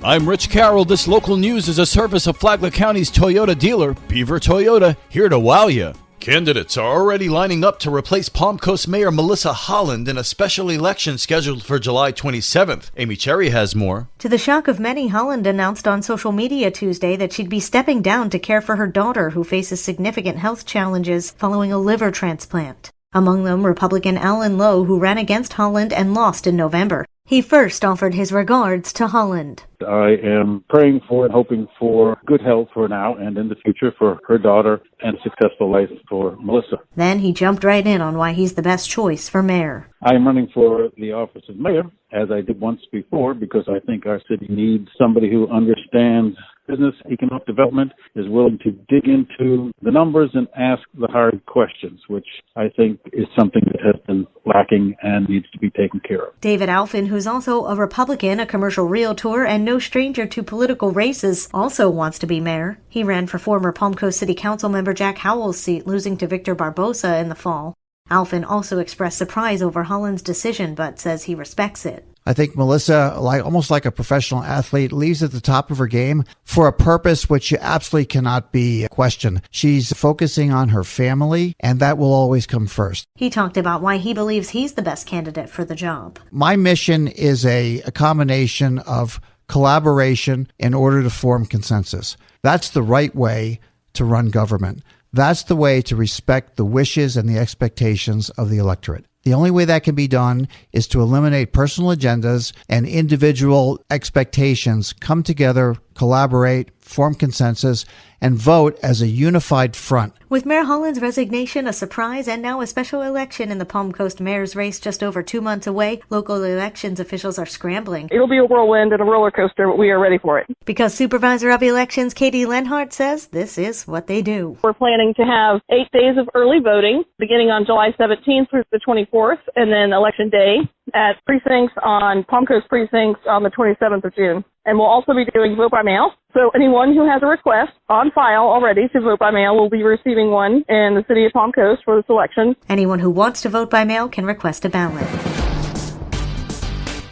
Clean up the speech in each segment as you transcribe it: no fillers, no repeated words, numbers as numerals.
I'm Rich Carroll. This local news is a service of Flagler County's Toyota dealer, Beaver Toyota, here to wow you. Candidates are already lining up to replace Palm Coast Mayor Melissa Holland in a special election scheduled for July 27th. Amy Cherry has more. To the shock of many, Holland announced on social media Tuesday that she'd be stepping down to care for her daughter, who faces significant health challenges following a liver transplant. Among them, Republican Alan Lowe, who ran against Holland and lost in November. He first offered his regards to Holland. I am praying for and hoping for good health for now and in the future for her daughter and a successful life for Melissa. Then he jumped right in on why he's the best choice for mayor. I am running for the office of mayor, as I did once before, because I think our city needs somebody who understands business, economic development, is willing to dig into the numbers and ask the hard questions, which I think is something that has been lacking and needs to be taken care of. David Alfin, who's also a Republican, a commercial realtor, and no stranger to political races, also wants to be mayor. He ran for former Palm Coast City Council member Jack Howell's seat, losing to Victor Barbosa in the fall. Alfin also expressed surprise over Holland's decision, but says he respects it. I think Melissa, almost like a professional athlete, leaves at the top of her game for a purpose which absolutely cannot be questioned. She's focusing on her family, and that will always come first. He talked about why he believes he's the best candidate for the job. My mission is a combination of collaboration in order to form consensus. That's the right way to run government. That's the way to respect the wishes and the expectations of the electorate. The only way that can be done is to eliminate personal agendas and individual expectations, come together, collaborate, form consensus, and vote as a unified front. With Mayor Holland's resignation, a surprise, and now a special election in the Palm Coast mayor's race just over 2 months away, local elections officials are scrambling. It'll be a whirlwind and a roller coaster, but we are ready for it. Because Supervisor of Elections Katie Lenhart says this is what they do. We're planning to have 8 days of early voting, beginning on July 17th through the 24th, and then Election Day at precincts on Palm Coast precincts on the 27th of June. And we'll also be doing vote by mail. So anyone who has a request on file already to vote by mail will be receiving one in the city of Palm Coast for this election. Anyone who wants to vote by mail can request a ballot.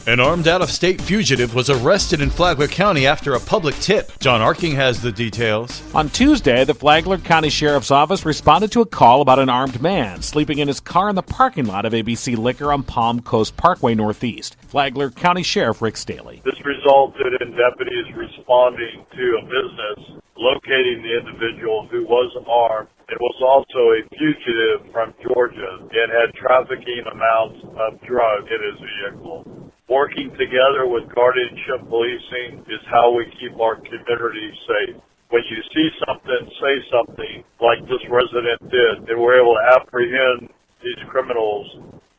An armed out-of-state fugitive was arrested in Flagler County after a public tip. John Arking has the details. On Tuesday, the Flagler County Sheriff's Office responded to a call about an armed man sleeping in his car in the parking lot of ABC Liquor on Palm Coast Parkway Northeast. Flagler County Sheriff Rick Staley. This resulted in deputies responding to a business, locating the individual who was armed. It was also a fugitive from Georgia and had trafficking amounts of drugs in his vehicle. Working together with guardianship policing is how we keep our community safe. When you see something, say something like this resident did, and we're able to apprehend these criminals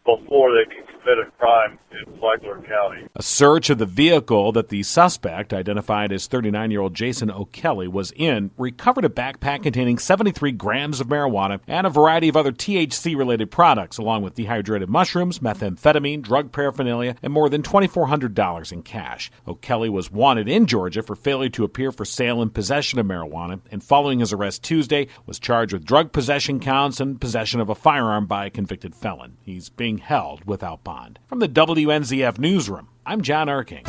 before they can commit a crime in Flagler County. A search of the vehicle that the suspect, identified as 39-year-old Jason O'Kelly, was in, recovered a backpack containing 73 grams of marijuana and a variety of other THC-related products, along with dehydrated mushrooms, methamphetamine, drug paraphernalia, and more than $2,400 in cash. O'Kelly was wanted in Georgia for failure to appear for sale and possession of marijuana, and following his arrest Tuesday, was charged with drug possession counts and possession of a firearm by a convicted felon. He's being held without bond. From the WNZF Newsroom, I'm John Arking.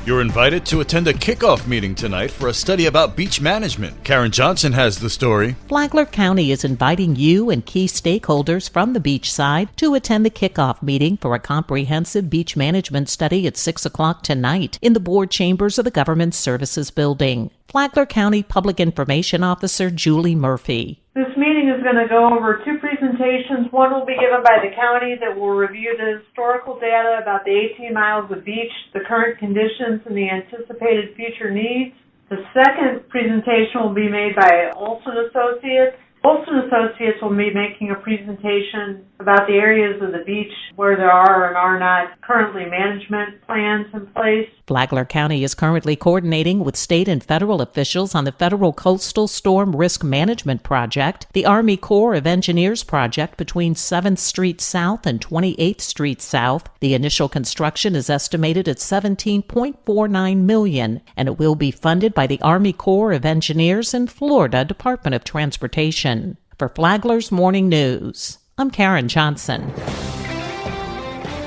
You're invited to attend a kickoff meeting tonight for a study about beach management. Karen Johnson has the story. Flagler County is inviting you and key stakeholders from the beach side to attend the kickoff meeting for a comprehensive beach management study at 6 o'clock tonight in the board chambers of the Government Services Building. Flagler County Public Information Officer Julie Murphy. This meeting is going to go over 2 presentations. One will be given by the county that will review the historical data about the 18 miles of beach, the current conditions, and the anticipated future needs. The second presentation will be made by Olson Associates. Olson Associates will be making a presentation about the areas of the beach where there are and are not currently management plans in place. Flagler County is currently coordinating with state and federal officials on the Federal Coastal Storm Risk Management Project, the Army Corps of Engineers project between 7th Street South and 28th Street South. The initial construction is estimated at $17.49 million, and it will be funded by the Army Corps of Engineers and Florida Department of Transportation. For Flagler's Morning News, I'm Karen Johnson.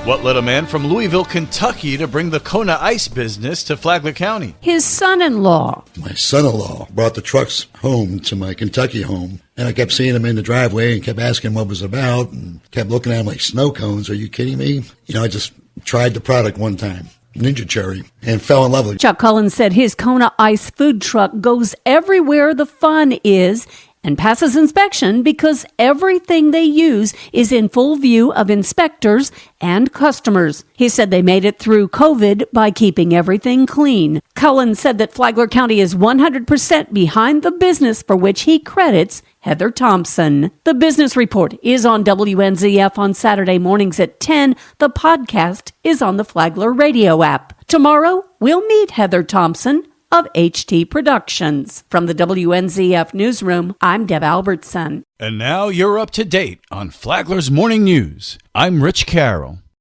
What led a man from Louisville, Kentucky to bring the Kona Ice business to Flagler County? His son-in-law. My son-in-law brought the trucks home to my Kentucky home, and I kept seeing him in the driveway and kept asking what it was about and kept looking at him like snow cones. Are you kidding me? I just tried the product one time, Ninja Cherry, and fell in love with it. Chuck Cullen said his Kona Ice food truck goes everywhere the fun is and passes inspection because everything they use is in full view of inspectors and customers. He said they made it through COVID by keeping everything clean. Cullen said that Flagler County is 100% behind the business, for which he credits Heather Thompson. The Business Report is on WNZF on Saturday mornings at 10. The podcast is on the Flagler radio app. Tomorrow, we'll meet Heather Thompson of HT Productions. From the WNZF Newsroom, I'm Deb Albertson. And now you're up to date on Flagler's Morning News. I'm Rich Carroll.